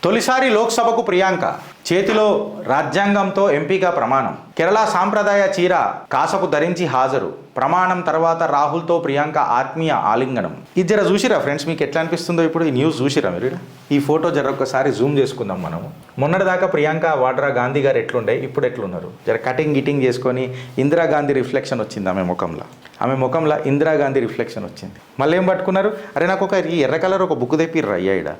తొలిసారి లోక్సభకు ప్రియాంక చేతిలో రాజ్యాంగంతో ఎంపీగా ప్రమాణం. కేరళ సాంప్రదాయ చీర కాసకు ధరించి హాజరు. ప్రమాణం తర్వాత రాహుల్తో ప్రియాంక ఆత్మీయ ఆలింగనం. ఇది జర చూసిరా ఫ్రెండ్స్, మీకు ఎట్లా అనిపిస్తుందో ఇప్పుడు ఈ న్యూస్ చూసిరా మీరు? ఈ ఫోటో జర ఒక్కసారి జూమ్ చేసుకుందాం మనము. మొన్నటిదాకా ప్రియాంక వాడ్రా గాంధీ గారు ఎట్లుండే, ఇప్పుడు ఎట్లున్నారు? జర కటింగ్ గిటింగ్ చేసుకొని ఇందిరాగాంధీ రిఫ్లెక్షన్ వచ్చింది ఆమె ముఖంలో ఇందిరాగాంధీ రిఫ్లెక్షన్ వచ్చింది. మళ్ళీ ఏం పట్టుకున్నారు? అరే నాకు ఒక ఈ ఎర్ర కలర్ ఒక బుక్ తెప్పిర్రా అయ్యాయిడ,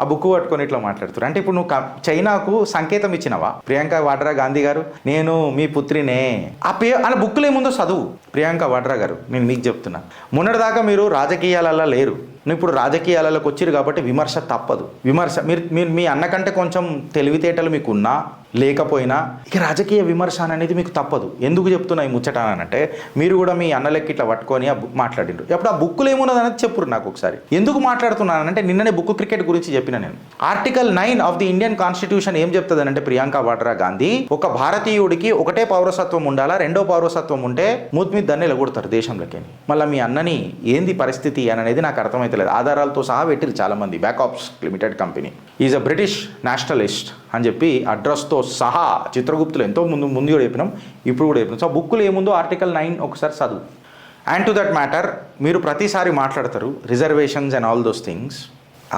ఆ బుక్ పట్టుకొని ఇట్లా మాట్లాడుతున్నారు. అంటే ఇప్పుడు నువ్వు చైనాకు సంకేతం ఇచ్చినవా ప్రియాంక వాడ్రా గాంధీ గారు? నేను మీ పుత్రినే. అలా బుక్లో ఏముందో చదువు. ప్రియాంక వాడ్రా గారు, నేను మీకు చెప్తున్నా, మొన్నటిదాకా మీరు రాజకీయాలలో లేరు, నువ్వు ఇప్పుడు రాజకీయాలలోకి వచ్చారు కాబట్టి విమర్శ తప్పదు. మీరు మీ అన్నకంటే కొంచెం తెలివితేటలు మీకు ఉన్నా లేకపోయినా ఇక రాజకీయ విమర్శ అనేది మీకు తప్పదు. ఎందుకు చెప్తున్నా ఈ ముచ్చటానంటే, మీరు కూడా మీ అన్నలెక్కి ఇట్లా పట్టుకొని మాట్లాడిండ్రు. అప్పుడు ఆ బుక్లో ఏమున్నది అనేది చెప్పురు నాకు ఒకసారి. ఎందుకు మాట్లాడుతున్నానంటే, నిన్ననే బుక్ క్రికెట్ గురించి చెప్పిన నేను. Article 9 of the Indian constitution ఏం చెప్తుందంటే, ప్రియాంక వాడ్రా గాంధీ ఒక భారతీయుడికి ఒకటే పౌరసత్వం ఉండాలా, రెండో పౌరసత్వం ఉంటే మూతి మీద దాన్ని ఎలగొడతారు దేశంలోకి. మళ్ళీ మీ అన్నని ఏంది పరిస్థితి అని అనేది నాకు అర్థమైతలేదు. ఆధారాలతో సహా పెట్టిరు చాలామంది. Backups limited company is a British nationalist అని చెప్పి అడ్రస్తో సహా చిత్రగుప్తులు ఎంతో ముందు కూడా చెప్పినాం, ఇప్పుడు కూడా చెప్పినాం. సో బుక్కులు ఏముందో ఆర్టికల్ 9 ఒకసారి చదువు. అండ్ టు దట్ మ్యాటర్, మీరు ప్రతిసారి మాట్లాడతారు reservations and all those things.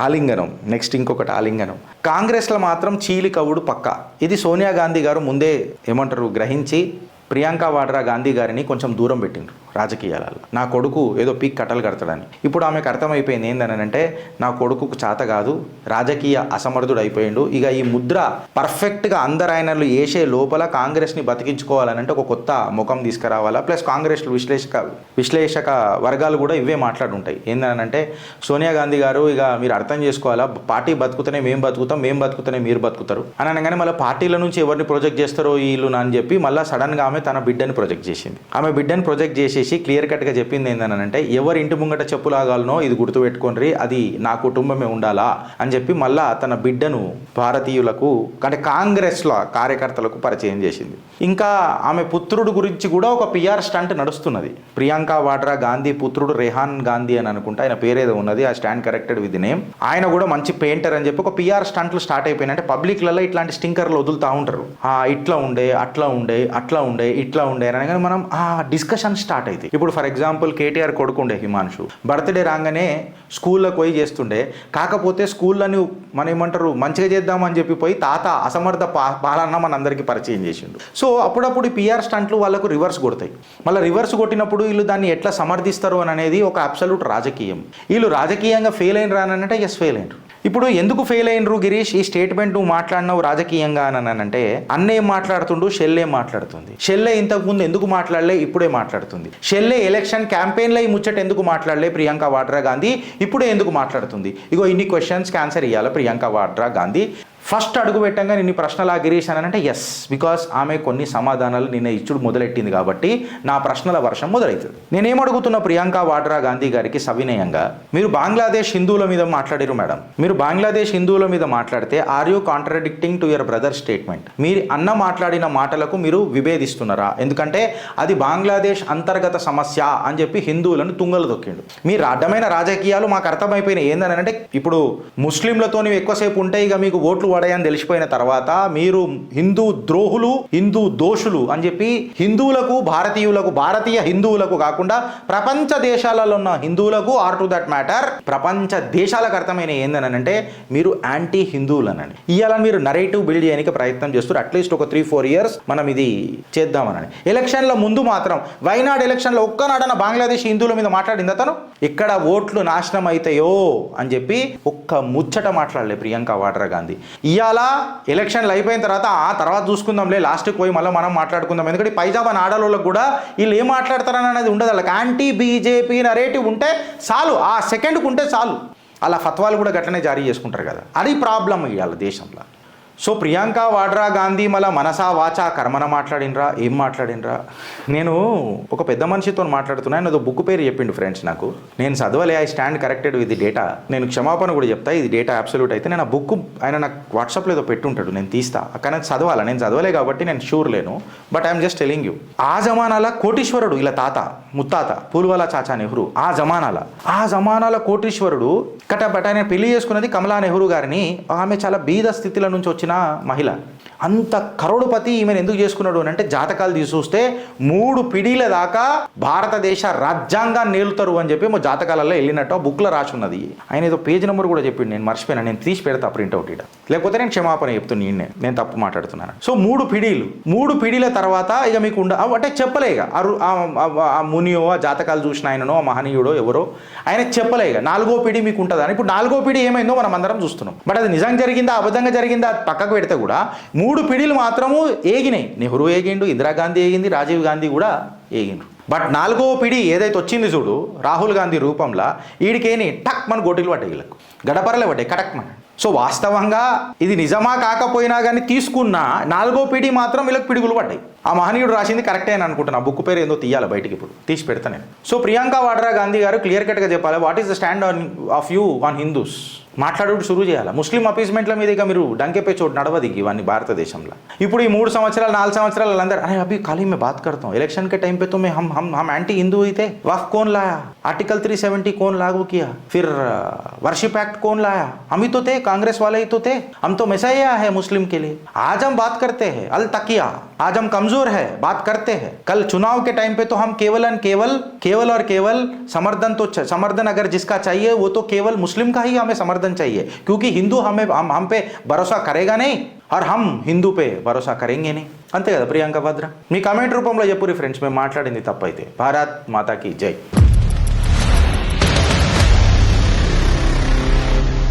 ఆలింగనం, నెక్స్ట్ ఇంకొకటి ఆలింగనం. కాంగ్రెస్లో మాత్రం చీలి కవుడు పక్క. ఇది సోనియా గాంధీ గారు ముందే గ్రహించి ప్రియాంక వాడ్రా గాంధీ గారిని కొంచెం దూరం పెట్టిండ్రు రాజకీయాలలో. నా కొడుకు ఏదో పీక్ కట్టలు కడతాడని. ఇప్పుడు ఆమెకు అర్థమైపోయింది ఏందనంటే, నా కొడుకుకు చేత కాదు, రాజకీయ అసమర్థుడు అయిపోయిండు. ఇక ఈ ముద్ర పర్ఫెక్ట్గా అందరు ఆయనలు వేసే లోపల కాంగ్రెస్ని బతికించుకోవాలనంటే ఒక కొత్త ముఖం తీసుకురావాలా. ప్లస్ కాంగ్రెస్ విశ్లేషక వర్గాలు కూడా ఇవే మాట్లాడుంటాయి. ఏందనంటే, సోనియా గాంధీ గారు ఇక మీరు అర్థం చేసుకోవాలా, పార్టీ బతుకుతూనే మేము బతుకుతాం, మేము బతుకుతూనే మీరు బతుకుతారు అని అనగానే మళ్ళీ పార్టీల నుంచి ఎవరిని ప్రొజెక్ట్ చేస్తారో వీళ్ళు అని చెప్పి మళ్ళీ సడన్గా ఆమె తన బిడ్డని ప్రొజెక్ట్ చేసింది. ఆమె బిడ్డని ప్రొజెక్ట్ చేసేసి క్లియర్ కట్గా చెప్పింది ఏంటనంటే, ఎవరి ఇంటి ముంగట చెప్పులాగాలనో ఇది గుర్తుపెట్టుకోండి, అది నా కుటుంబమే ఉండాలా అని చెప్పి మళ్ళా తన బిడ్డను భారతీయులకు అంటే కాంగ్రెస్లో కార్యకర్తలకు పరిచయం చేసింది. ఇంకా ఆమె పుత్రుడు గురించి కూడా ఒక పిఆర్ స్టంట్ నడుస్తున్నది. ప్రియాంక వాడ్రా గాంధీ పుత్రుడు రెహాన్ గాంధీ అని అనుకుంటా ఆయన పేరేదో ఉన్నది, ఆ స్టాండ్ కరెక్టెడ్ విత్ నేమ్. ఆయన కూడా మంచి పెయింటర్ అని చెప్పి ఒక పిఆర్ స్టంట్లు స్టార్ట్ అయిపోయినాయి. అంటే పబ్లిక్లలో ఇట్లాంటి స్టింకర్లు వదులుతూ ఉంటారు. ఇట్లా ఉండే అట్లా ఉండే అట్లా ఉండే ఇట్లా ఉండే అని కానీ మనం ఆ డిస్కషన్ స్టార్ట్ అయితే. ఇప్పుడు ఫర్ ఎగ్జాంపుల్ కేటీఆర్ కొడుకుండే హిమాంశు బర్త్డే రాగానే స్కూల్లోకి పోయి చేస్తుండే. కాకపోతే స్కూళ్ళని మనం ఏమంటారు మంచిగా చేద్దామని చెప్పి పోయి తాత అసమర్థ పాలన మనందరికీ పరిచయం చేసిండు. సో అప్పుడప్పుడు పిఆర్ స్టంట్లు వాళ్ళకు రివర్స్ కొడతాయి. మళ్ళీ రివర్స్ కొట్టినప్పుడు వీళ్ళు దాన్ని ఎట్లా సమర్థిస్తారు అని అనేది ఒక అబ్సల్యూట్ రాజకీయం. వీళ్ళు రాజకీయంగా ఫెయిల్ అయినరా అని అంటే ఎస్ ఫెయిల్ అయినరు. ఇప్పుడు ఎందుకు ఫెయిల్ అయినరు గిరీష్ ఈ స్టేట్మెంట్ నువ్వు మాట్లాడినావు రాజకీయంగా అని అంటే, అన్నేం మాట్లాడుతుండు, షెల్లే మాట్లాడుతుంది. షెల్లే ఇంతకుముందు ఎందుకు మాట్లాడలే, ఇప్పుడే మాట్లాడుతుంది. షెల్లే ఎలక్షన్ క్యాంపెయిన్లో ఈ ముచ్చట ఎందుకు మాట్లాడలే ప్రియాంక వాడ్రా గాంధీ, ఇప్పుడే ఎందుకు మాట్లాడుతుంది? ఇగో ఇన్ని క్వశ్చన్స్కి ఆన్సర్ ఇవ్వాలి ప్రియాంక వాడ్రా గాంధీ. ఫస్ట్ అడుగు పెట్టంగా నిన్ను ప్రశ్నలా గిరీష్ అని అంటే ఎస్, బికాస్ ఆమె కొన్ని సమాధానాలు నిన్న ఇచ్చుడు మొదలెట్టింది కాబట్టి నా ప్రశ్నల వర్షం మొదలవుతుంది. నేనేం అడుగుతున్నా ప్రియాంక వాడ్రా గాంధీ గారికి సవినయంగా, మీరు బంగ్లాదేశ్ హిందువుల మీద మాట్లాడారు మేడం. మీరు బంగ్లాదేశ్ హిందువుల మీద మాట్లాడితే are you contradicting to your brother statement? మీరు అన్న మాట్లాడిన మాటలకు మీరు విభేదిస్తున్నారా? ఎందుకంటే అది బంగ్లాదేశ్ అంతర్గత సమస్య అని చెప్పి హిందువులను తుంగలు దొక్కిండు. మీరు అడ్డమైన రాజకీయాలు మాకు అర్థమైపోయినాయి. ఏందని అంటే, ఇప్పుడు ముస్లింలతో ఎక్కువసేపు ఉంటే ఇక మీకు ఓట్లు పడాయని తెలిసిపోయిన తర్వాత మీరు హిందూ ద్రోహులు, హిందూ దోషులు అని చెప్పి హిందువులకు, భారతీయ హిందువులకు కాకుండా ప్రపంచ దేశాలలో ఉన్న హిందువులకు ఆర్ టు దట్ మ్యాటర్ ప్రపంచ దేశాలకు అర్థమైన ఏందనంటే మీరు యాంటీ హిందువులనని. ఇవాళ మీరు నరేటివ్ బిల్డ్ చేయడానికి ప్రయత్నం చేస్తారు. అట్లీస్ట్ ఒక 3-4 ఇయర్స్ మనం ఇది చేద్దామని. ఎలక్షన్ల ముందు మాత్రం వైనాడ్ ఎలక్షన్లో ఒక్కనాడన బంగ్లాదేశ్ హిందువుల మీద మాట్లాడింది అతను. ఇక్కడ ఓట్లు నాశనం అవుతాయో అని చెప్పి ఒక్క ముచ్చట మాట్లాడలే ప్రియాంక వాడ్రా గాంధీ. ఇవాళ ఎలక్షన్లు అయిపోయిన తర్వాత చూసుకుందాంలే, లాస్ట్కి పోయి మళ్ళీ మనం మాట్లాడుకుందాం. ఎందుకంటే పైజామా ఆడవాళ్ళకు కూడా వీళ్ళు ఏం మాట్లాడతారని అనేది ఉండదు. వాళ్ళకి యాంటీ బీజేపీ నరేటివ్ ఉంటే చాలు, ఆ సెకండ్కి ఉంటే చాలు. అలా ఫత్వాలు కూడా గట్లనే జారీ చేసుకుంటారు కదా, అది ప్రాబ్లం ఇవాళ దేశంలో. సో ప్రియాంక వాడ్రా గాంధీ మళ్ళీ మనసా వాచా కర్మన మాట్లాడినరా, ఏం మాట్లాడినరా? నేను ఒక పెద్ద మనిషితో మాట్లాడుతున్నాను, ఏదో బుక్ పేరు చెప్పిండు ఫ్రెండ్స్ నాకు. నేను చదవలే, I stand corrected with the data. నేను క్షమాపణ కూడా చెప్తా, ఇది డేటా అబ్సల్యూట్ అయితే. నేను ఆ బుక్ ఆయన నాకు వాట్సాప్లో ఏదో పెట్టుంటాడు, నేను తీస్తా. కానీ చదవాలా, నేను చదవలే కాబట్టి నేను షూర్ లేను. But I'm just telling you, ఆ జమానాల కోటీశ్వరుడు, ఇలా తాత ముత్తాత పూల్వాలా చాచా నెహ్రూ, ఆ జమానాల కోటీశ్వరుడు బట్ ఆయన పెళ్లి చేసుకున్నది కమలా నెహ్రూ గారిని. ఆమె చాలా బీద స్థితిల నుంచి వచ్చిన మహిళ. అంత కరోడుపతి ఈమెను ఎందుకు చేసుకున్నాడు అని అంటే, జాతకాలు తీసి చూస్తే 3 పిడీల దాకా భారతదేశ రాజ్యాంగాన్ని నేలుతారు అని చెప్పి మా జాతకాలలో వెళ్ళినట్టు బుక్లో రాసి ఉన్నది. ఆయన ఏదో పేజ్ నెంబర్ కూడా చెప్పిండు, నేను మర్చిపోయినా, నేను తీసి పెడతా ప్రింట్అవుట్ ఇడ, లేకపోతే నేను క్షమాపణ చెప్తున్నాను, నేను తప్పు మాట్లాడుతున్నాను. సో 3 పిడీల తర్వాత ఇక మీకు అంటే చెప్పలే ఇక ఆ మునియో, ఆ జాతకాలు చూసిన ఆయననో, ఆ మహనీయుడో ఎవరో ఆయన చెప్పలే ఇక 4వ పిడి మీకు ఉంటుందని. ఇప్పుడు 4వ పిడి ఏమైందో మనం అందరం చూస్తున్నాం. బట్ అది నిజంగా జరిగిందా అబద్ధంగా జరిగిందా పక్కకు పెడితే కూడా 3 పిడీలు మాత్రము ఏగినాయి. నెహ్రూ ఏగిండు, ఇందిరాగాంధీ ఏగింది, రాజీవ్ గాంధీ కూడా ఏగిండ్రు. బట్ 4వ పిడి ఏదైతే వచ్చింది చూడు, రాహుల్ గాంధీ రూపంలో, ఈడికేని టక్ మన గోటీలు పడ్డాయి, వీళ్ళకు గడపరలే పడ్డాయి కటక్ మన. సో వాస్తవంగా ఇది నిజమా కాకపోయినా కానీ తీసుకున్న 4వ పిడి మాత్రం వీళ్ళకి పిడుగులు పడ్డాయి. ఆ మహనీయుడు రాసింది కరెక్టే అని అనుకుంటున్నా. బుక్ పేరు ఏందో తీయాలి బయటికి, ఇప్పుడు తీసి పెడతా నేను. సో ప్రియాంక వాడ్రా గాంధీ గారు క్లియర్ కట్గా చెప్పాలి, what is the stand of you on Hindus. మాట్లాడుతూ షురూ చేయాలి. ముస్లిం అపీస్మెంట్ల మీద ఇక మీరు డంకెపే చోటు నడవది ఇవన్నీ భారతదేశంలో. ఇప్పుడు ఈ 3 సంవత్సరాలు 4 సంవత్సరాలు వాళ్ళందరూ అరే అభి ఖాళీ మే బాత్ కర్తా హూं, इलेक्शन के टाइम पे तो मैं हम एंटी हिंदू ही थे, वक्फ कौन लाया, आर्टिकल 370 कौन लागू किया, फिर वर्शिप एक्ट कौन लाया, हम ही तो थे, कांग्रेस वाले ही तो थे, हम तो मैसाया है मुस्लिम के लिए. आज हम बात करते हैं अल तकिया, आज हम कमजोर है बात करते हैं. कल चुनाव के टाइम पे तो हम केवल और केवल समर्थन अगर जिसका चाहिए वो तो केवल मुस्लिम का ही हमें समर्थन चाहिए, क्योंकि हिंदू हम पे भरोसा करेगा नहीं और हम हिंदू पे भरोसा करेंगे नहीं. అంతే కదా ప్రియాంక వాద్రా. మీ కామెంట్ రూపంలో చెప్పురి ఫ్రెండ్స్, మేము మాట్లాడింది తప్పైతే. భారత్ మాతాకి జై.